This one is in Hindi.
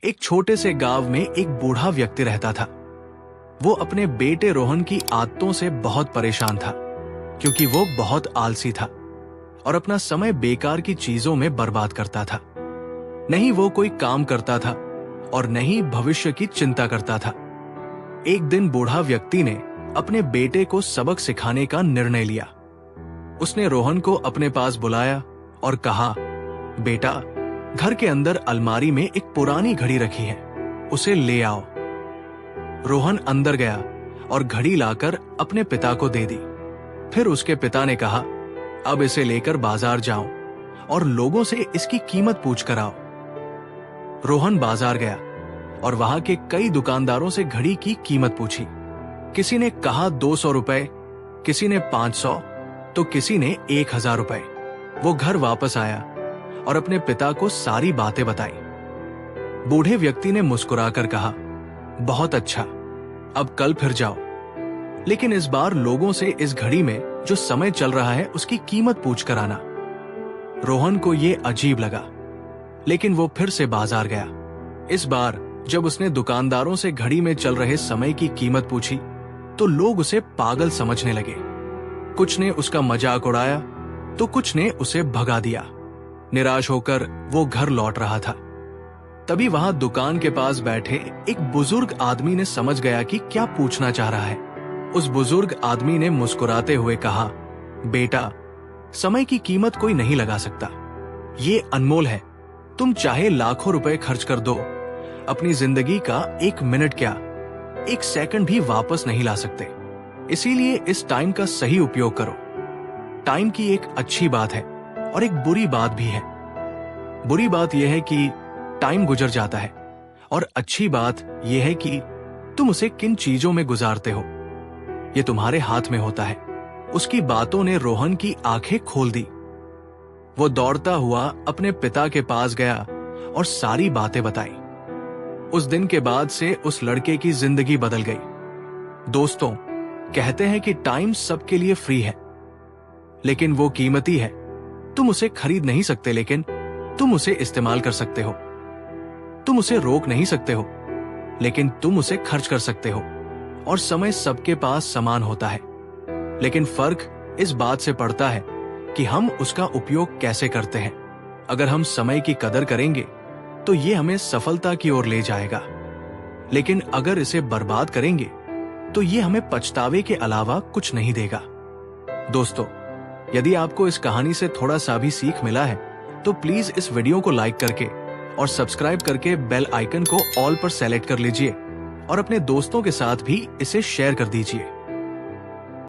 एक छोटे से गांव में एक बूढ़ा व्यक्ति रहता था। वो अपने बेटे रोहन की आदतों से बहुत परेशान था, क्योंकि वो बहुत आलसी था और अपना समय बेकार की चीजों में बर्बाद करता था। नहीं वो कोई काम करता था और नहीं भविष्य की चिंता करता था। एक दिन बूढ़ा व्यक्ति ने अपने बेटे को सबक सिखाने का निर्णय लिया। उसने रोहन को अपने पास बुलाया और कहा, बेटा, घर के अंदर अलमारी में एक पुरानी घड़ी रखी है, उसे ले आओ। रोहन अंदर गया और घड़ी लाकर अपने पिता को दे दी। फिर उसके पिता ने कहा, अब इसे लेकर बाजार जाओ और लोगों से इसकी कीमत पूछ कर आओ। रोहन बाजार गया और वहां के कई दुकानदारों से घड़ी की कीमत पूछी। किसी ने कहा 200 रुपए, किसी ने 500, तो किसी ने 1000 रुपए। वो घर वापस आया और अपने पिता को सारी बातें बताई। बूढ़े व्यक्ति ने मुस्कुराकर कहा, बहुत अच्छा, अब कल फिर जाओ, लेकिन इस बार लोगों से इस घड़ी में जो समय चल रहा है उसकी कीमत पूछ कर आना। रोहन को यह अजीब लगा, लेकिन वो फिर से बाजार गया। इस बार जब उसने दुकानदारों से घड़ी में चल रहे समय की कीमत पूछी तो लोग उसे पागल समझने लगे। कुछ ने उसका मजाक उड़ाया तो कुछ ने उसे भगा दिया। निराश होकर वो घर लौट रहा था। तभी वहां दुकान के पास बैठे एक बुजुर्ग आदमी ने समझ गया कि क्या पूछना चाह रहा है। उस बुजुर्ग आदमी ने मुस्कुराते हुए कहा, बेटा, समय की कीमत कोई नहीं लगा सकता, ये अनमोल है। तुम चाहे लाखों रुपए खर्च कर दो, अपनी जिंदगी का 1 मिनट क्या, 1 सेकंड भी वापस नहीं ला सकते। इसीलिए इस टाइम का सही उपयोग करो। टाइम की एक अच्छी बात है और एक बुरी बात भी है। बुरी बात यह है कि टाइम गुजर जाता है, और अच्छी बात यह है कि तुम उसे किन चीजों में गुजारते हो, ये तुम्हारे हाथ में होता है। उसकी बातों ने रोहन की आंखें खोल दी। वो दौड़ता हुआ अपने पिता के पास गया और सारी बातें बताई। उस दिन के बाद से उस लड़के की जिंदगी बदल गई। दोस्तों, कहते हैं कि टाइम सबके लिए फ्री है, लेकिन वो कीमती है। तुम उसे खरीद नहीं सकते, लेकिन तुम उसे इस्तेमाल कर सकते हो। तुम उसे रोक नहीं सकते हो, लेकिन तुम उसे खर्च कर सकते हो। और समय सबके पास समान होता है, लेकिन फर्क इस बात से पड़ता है कि हम उसका उपयोग कैसे करते हैं। अगर हम समय की कदर करेंगे तो ये हमें सफलता की ओर ले जाएगा, लेकिन अगर इसे बर्बाद करेंगे तो ये हमें पछतावे के अलावा कुछ नहीं देगा। दोस्तों, यदि आपको इस कहानी से थोड़ा सा भी सीख मिला है तो प्लीज इस वीडियो को लाइक करके और सब्सक्राइब करके बेल आइकन को ऑल पर सेलेक्ट कर लीजिए और अपने दोस्तों के साथ भी इसे शेयर कर दीजिए।